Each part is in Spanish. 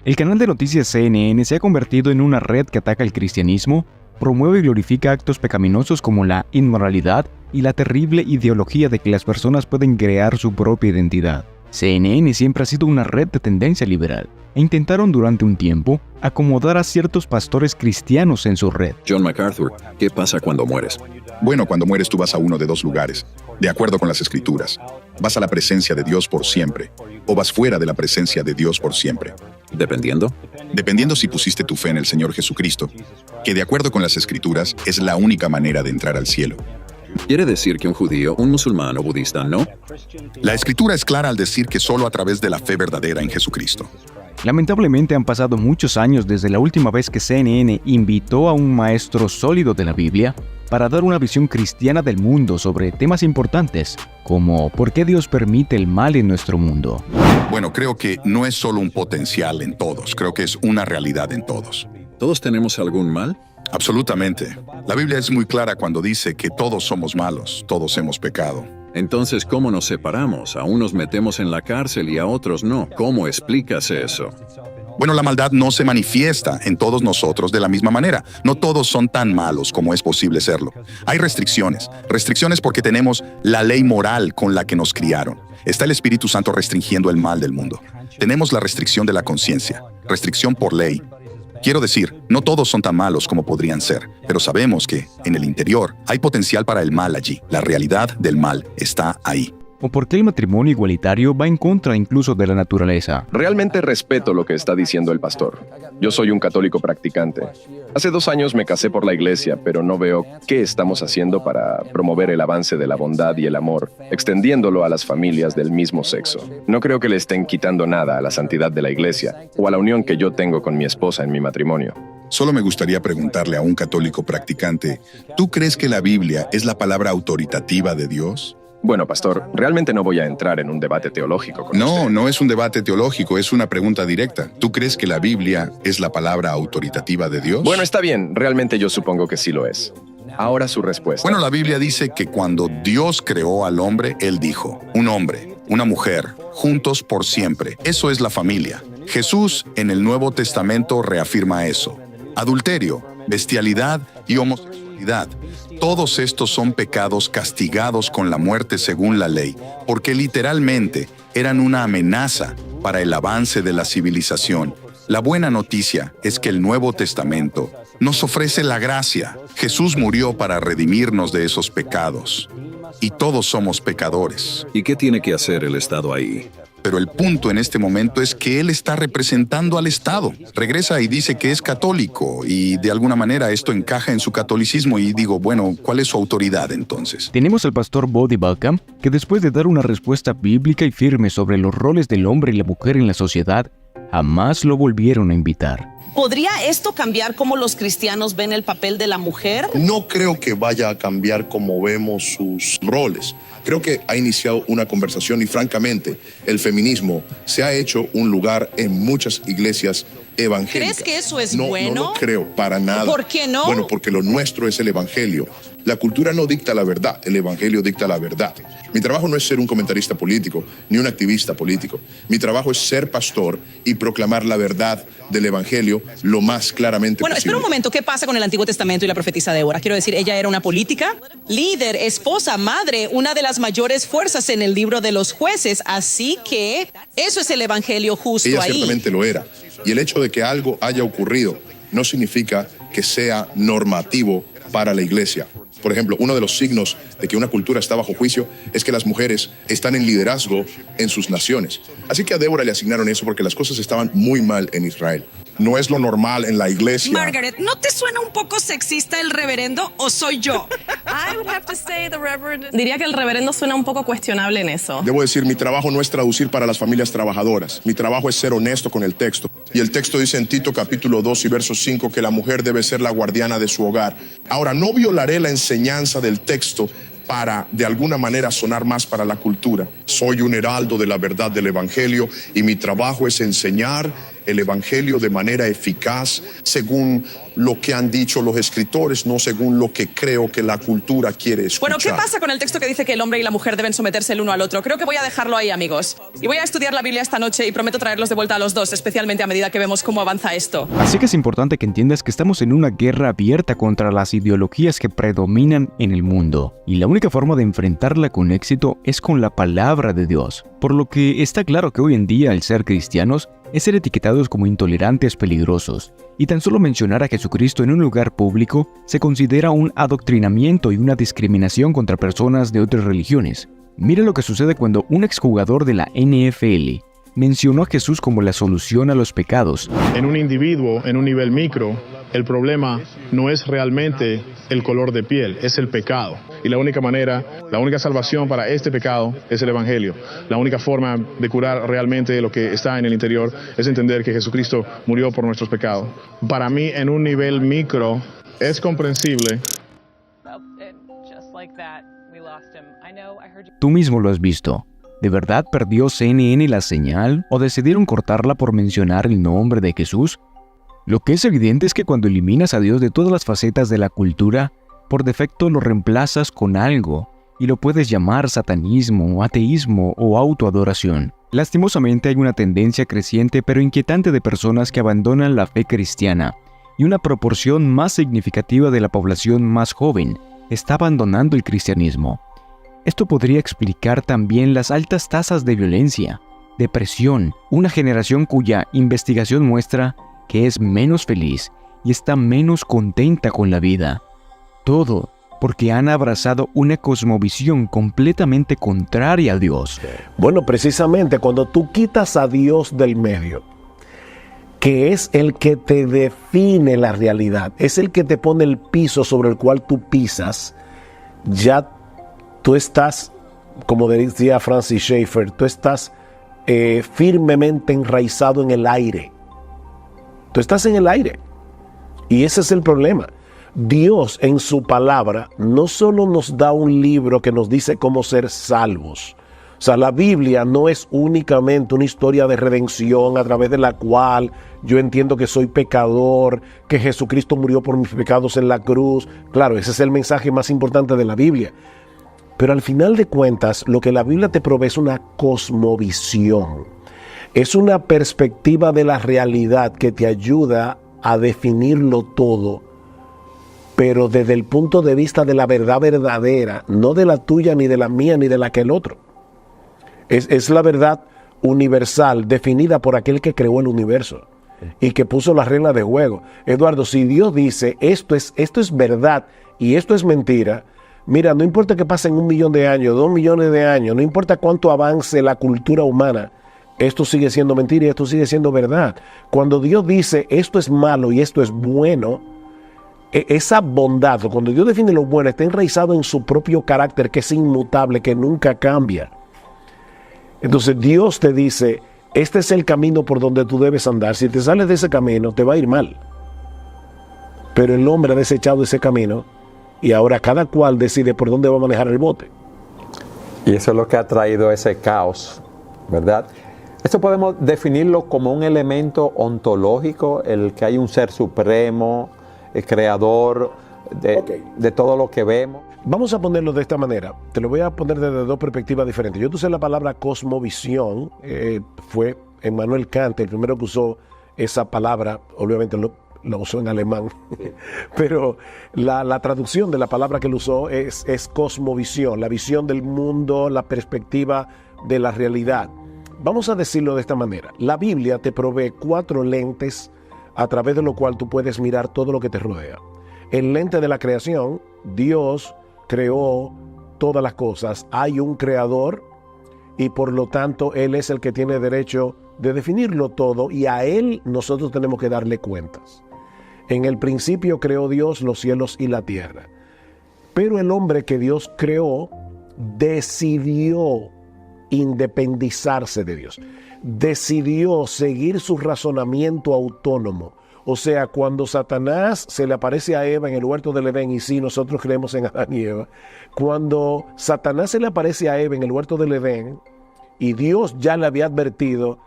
El canal de noticias CNN se ha convertido en una red que ataca el cristianismo, promueve y glorifica actos pecaminosos como la inmoralidad y la terrible ideología de que las personas pueden crear su propia identidad. CNN siempre ha sido una red de tendencia liberal, e intentaron durante un tiempo acomodar a ciertos pastores cristianos en su red. John MacArthur, ¿qué pasa cuando mueres? Bueno, cuando mueres tú vas a uno de dos lugares, de acuerdo con las Escrituras. Vas a la presencia de Dios por siempre, o vas fuera de la presencia de Dios por siempre. ¿Dependiendo? Dependiendo si pusiste tu fe en el Señor Jesucristo, que de acuerdo con las Escrituras es la única manera de entrar al cielo. ¿Quiere decir que un judío, un musulmán o budista no? La Escritura es clara al decir que solo a través de la fe verdadera en Jesucristo. Lamentablemente han pasado muchos años desde la última vez que CNN invitó a un maestro sólido de la Biblia para dar una visión cristiana del mundo sobre temas importantes, como ¿por qué Dios permite el mal en nuestro mundo? Bueno, creo que no es solo un potencial en todos, creo que es una realidad en todos. ¿Todos tenemos algún mal? Absolutamente. La Biblia es muy clara cuando dice que todos somos malos, todos hemos pecado. Entonces, ¿cómo nos separamos? A unos metemos en la cárcel y a otros no. ¿Cómo explicas eso? Bueno, la maldad no se manifiesta en todos nosotros de la misma manera. No todos son tan malos como es posible serlo. Hay restricciones. Restricciones porque tenemos la ley moral con la que nos criaron. Está el Espíritu Santo restringiendo el mal del mundo. Tenemos la restricción de la conciencia, restricción por ley. Quiero decir, no todos son tan malos como podrían ser, pero sabemos que, en el interior, hay potencial para el mal allí. La realidad del mal está ahí. ¿O por qué el matrimonio igualitario va en contra incluso de la naturaleza? Realmente respeto lo que está diciendo el pastor. Yo soy un católico practicante. Hace 2 años me casé por la iglesia, pero no veo qué estamos haciendo para promover el avance de la bondad y el amor, extendiéndolo a las familias del mismo sexo. No creo que le estén quitando nada a la santidad de la iglesia o a la unión que yo tengo con mi esposa en mi matrimonio. Solo me gustaría preguntarle a un católico practicante, ¿tú crees que la Biblia es la palabra autoritativa de Dios? Bueno, pastor, realmente no voy a entrar en un debate teológico con usted. No es un debate teológico, es una pregunta directa. ¿Tú crees que la Biblia es la palabra autoritativa de Dios? Bueno, está bien, realmente yo supongo que sí lo es. Ahora su respuesta. Bueno, la Biblia dice que cuando Dios creó al hombre, Él dijo, un hombre, una mujer, juntos por siempre. Eso es la familia. Jesús en el Nuevo Testamento reafirma eso. Adulterio, bestialidad y homosexualidad. Todos estos son pecados castigados con la muerte según la ley, porque literalmente eran una amenaza para el avance de la civilización. La buena noticia es que el Nuevo Testamento nos ofrece la gracia. Jesús murió para redimirnos de esos pecados. Y todos somos pecadores. ¿Y qué tiene que hacer el Estado ahí? Pero el punto en este momento es que él está representando al Estado. Regresa y dice que es católico y de alguna manera esto encaja en su catolicismo y digo, bueno, ¿cuál es su autoridad entonces? Tenemos al pastor Bodhi Balcam, que después de dar una respuesta bíblica y firme sobre los roles del hombre y la mujer en la sociedad, jamás lo volvieron a invitar. ¿Podría esto cambiar cómo los cristianos ven el papel de la mujer? No creo que vaya a cambiar cómo vemos sus roles. Creo que ha iniciado una conversación y francamente el feminismo se ha hecho un lugar en muchas iglesias evangélicas. ¿Crees que eso es bueno? No lo creo para nada. ¿Por qué no? Bueno, porque lo nuestro es el evangelio. La cultura no dicta la verdad, el evangelio dicta la verdad. Mi trabajo no es ser un comentarista político, ni un activista político. Mi trabajo es ser pastor y proclamar la verdad del evangelio lo más claramente Bueno, posible. espera un momento, ¿qué pasa con el Antiguo Testamento y la profetisa Débora? Quiero decir, ella era una política, líder, esposa, madre, una de las mayores fuerzas en el libro de los jueces, así que eso es el evangelio justo Ella ahí. ciertamente lo era. Y el hecho de que algo haya ocurrido no significa que sea normativo para la iglesia. Por ejemplo, uno de los signos de que una cultura está bajo juicio es que las mujeres están en liderazgo en sus naciones. Así que a Débora le asignaron eso porque las cosas estaban muy mal en Israel. No es lo normal en la iglesia. Margaret, ¿no te suena un poco sexista el reverendo o soy yo? Diría que el reverendo suena un poco cuestionable en eso. Debo decir, mi trabajo no es traducir para las familias trabajadoras. Mi trabajo es ser honesto con el texto. Y el texto dice en Tito capítulo 2 y verso 5 que la mujer debe ser la guardiana de su hogar. Ahora, no violaré la enseñanza del texto para de alguna manera sonar más para la cultura. Soy un heraldo de la verdad del evangelio y mi trabajo es enseñar el evangelio de manera eficaz según lo que han dicho los escritores, no según lo que creo que la cultura quiere escuchar. Bueno, ¿qué pasa con el texto que dice que el hombre y la mujer deben someterse el uno al otro? Creo que voy a dejarlo ahí, amigos. Y voy a estudiar la Biblia esta noche y prometo traerlos de vuelta a los dos, especialmente a medida que vemos cómo avanza esto. Así que es importante que entiendas que estamos en una guerra abierta contra las ideologías que predominan en el mundo. Y la única forma de enfrentarla con éxito es con la palabra de Dios. Por lo que está claro que hoy en día, al ser cristianos, es ser etiquetados como intolerantes peligrosos. Y tan solo mencionar a Jesucristo en un lugar público se considera un adoctrinamiento y una discriminación contra personas de otras religiones. Mira lo que sucede cuando un exjugador de la NFL mencionó a Jesús como la solución a los pecados. En un individuo, en un nivel micro, el problema no es realmente el color de piel, es el pecado. Y la única manera, la única salvación para este pecado es el Evangelio. La única forma de curar realmente lo que está en el interior es entender que Jesucristo murió por nuestros pecados. Para mí, en un nivel micro, es comprensible. Tú mismo lo has visto. ¿De verdad perdió CNN la señal o decidieron cortarla por mencionar el nombre de Jesús? Lo que es evidente es que cuando eliminas a Dios de todas las facetas de la cultura, por defecto lo reemplazas con algo, y lo puedes llamar satanismo, ateísmo o autoadoración. Lastimosamente hay una tendencia creciente pero inquietante de personas que abandonan la fe cristiana, y una proporción más significativa de la población más joven está abandonando el cristianismo. Esto podría explicar también las altas tasas de violencia, depresión, una generación cuya investigación muestra que es menos feliz y está menos contenta con la vida. Todo porque han abrazado una cosmovisión completamente contraria a Dios. Bueno, precisamente cuando tú quitas a Dios del medio, que es el que te define la realidad, es el que te pone el piso sobre el cual tú pisas, ya tú estás, como decía Francis Schaeffer, tú estás firmemente enraizado en el aire. Tú estás en el aire. Y ese es el problema. Dios en su palabra no solo nos da un libro que nos dice cómo ser salvos. O sea, la Biblia no es únicamente una historia de redención a través de la cual yo entiendo que soy pecador, que Jesucristo murió por mis pecados en la cruz. Claro, ese es el mensaje más importante de la Biblia. Pero al final de cuentas, lo que la Biblia te provee es una cosmovisión. Es una perspectiva de la realidad que te ayuda a definirlo todo, pero desde el punto de vista de la verdad verdadera, no de la tuya, ni de la mía, ni de la que el otro. Es la verdad universal, definida por aquel que creó el universo y que puso las reglas de juego. Eduardo, si Dios dice esto es verdad y esto es mentira, mira, no importa que pasen 1 millón de años, 2 millones de años, no importa cuánto avance la cultura humana, esto sigue siendo mentira y esto sigue siendo verdad. Cuando Dios dice esto es malo y esto es bueno, esa bondad, cuando Dios define lo bueno, está enraizado en su propio carácter, que es inmutable, que nunca cambia. Entonces Dios te dice, este es el camino por donde tú debes andar. Si te sales de ese camino, te va a ir mal. Pero el hombre ha desechado ese camino y ahora cada cual decide por dónde va a manejar el bote. Y eso es lo que ha traído ese caos, ¿verdad? Esto podemos definirlo como un elemento ontológico, el que hay un ser supremo, el creador de todo lo que vemos. Vamos a ponerlo de esta manera. Te lo voy a poner desde 2 perspectivas diferentes. Yo usé la palabra cosmovisión. Fue Emmanuel Kant el primero que usó esa palabra. Obviamente lo usó en alemán. Pero la traducción de la palabra que él usó es cosmovisión. La visión del mundo, la perspectiva de la realidad. Vamos a decirlo de esta manera. La Biblia te provee 4 lentes a través de lo cual tú puedes mirar todo lo que te rodea. El lente de la creación, Dios creó todas las cosas. Hay un creador y por lo tanto Él es el que tiene derecho de definirlo todo y a Él nosotros tenemos que darle cuentas. En el principio creó Dios los cielos y la tierra. Pero el hombre que Dios creó decidió independizarse de Dios. Decidió seguir su razonamiento autónomo. O sea, cuando Satanás se le aparece a Eva en el huerto del Edén, y sí, nosotros creemos en Adán y Eva, cuando Satanás se le aparece a Eva en el huerto del Edén, y Dios ya le había advertido,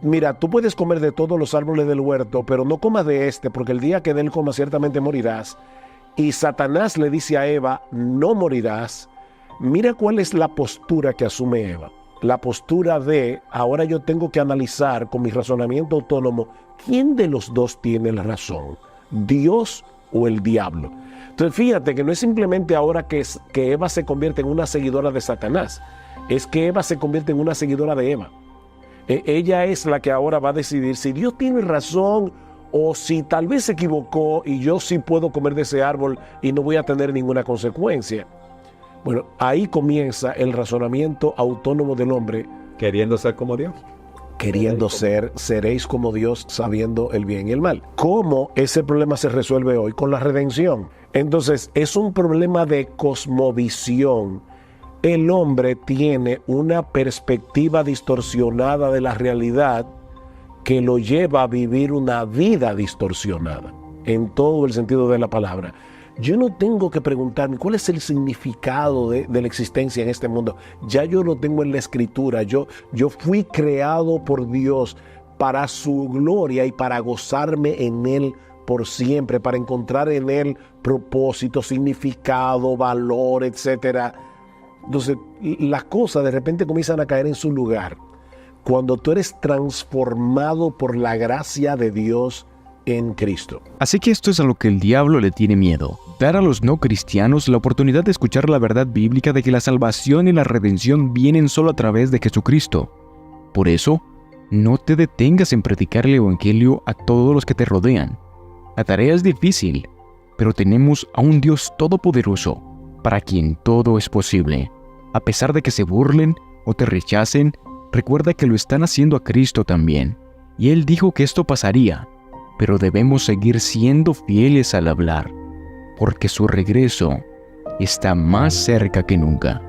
mira, tú puedes comer de todos los árboles del huerto, pero no comas de este, porque el día que de él comas ciertamente morirás. Y Satanás le dice a Eva, no morirás. Mira cuál es la postura que asume Eva. La postura de, ahora yo tengo que analizar con mi razonamiento autónomo, ¿quién de los dos tiene la razón? ¿Dios o el diablo? Entonces fíjate que no es simplemente ahora que Eva se convierte en una seguidora de Satanás, es que Eva se convierte en una seguidora de Eva. Ella es la que ahora va a decidir si Dios tiene razón o si tal vez se equivocó y yo sí puedo comer de ese árbol y no voy a tener ninguna consecuencia. Bueno, ahí comienza el razonamiento autónomo del hombre. Queriendo ser como Dios. Queriendo ser, seréis como Dios sabiendo el bien y el mal. ¿Cómo ese problema se resuelve hoy? Con la redención. Entonces, es un problema de cosmovisión. El hombre tiene una perspectiva distorsionada de la realidad que lo lleva a vivir una vida distorsionada, en todo el sentido de la palabra. Yo no tengo que preguntarme cuál es el significado de la existencia en este mundo. Ya yo lo tengo en la Escritura. Yo fui creado por Dios para su gloria y para gozarme en Él por siempre, para encontrar en Él propósito, significado, valor, etc. Entonces, las cosas de repente comienzan a caer en su lugar cuando tú eres transformado por la gracia de Dios en Cristo. Así que esto es a lo que el diablo le tiene miedo: dar a los no cristianos la oportunidad de escuchar la verdad bíblica de que la salvación y la redención vienen solo a través de Jesucristo. Por eso, no te detengas en predicar el evangelio a todos los que te rodean. La tarea es difícil, pero tenemos a un Dios todopoderoso, para quien todo es posible. A pesar de que se burlen o te rechacen, recuerda que lo están haciendo a Cristo también. Y Él dijo que esto pasaría, pero debemos seguir siendo fieles al hablar, porque su regreso está más cerca que nunca.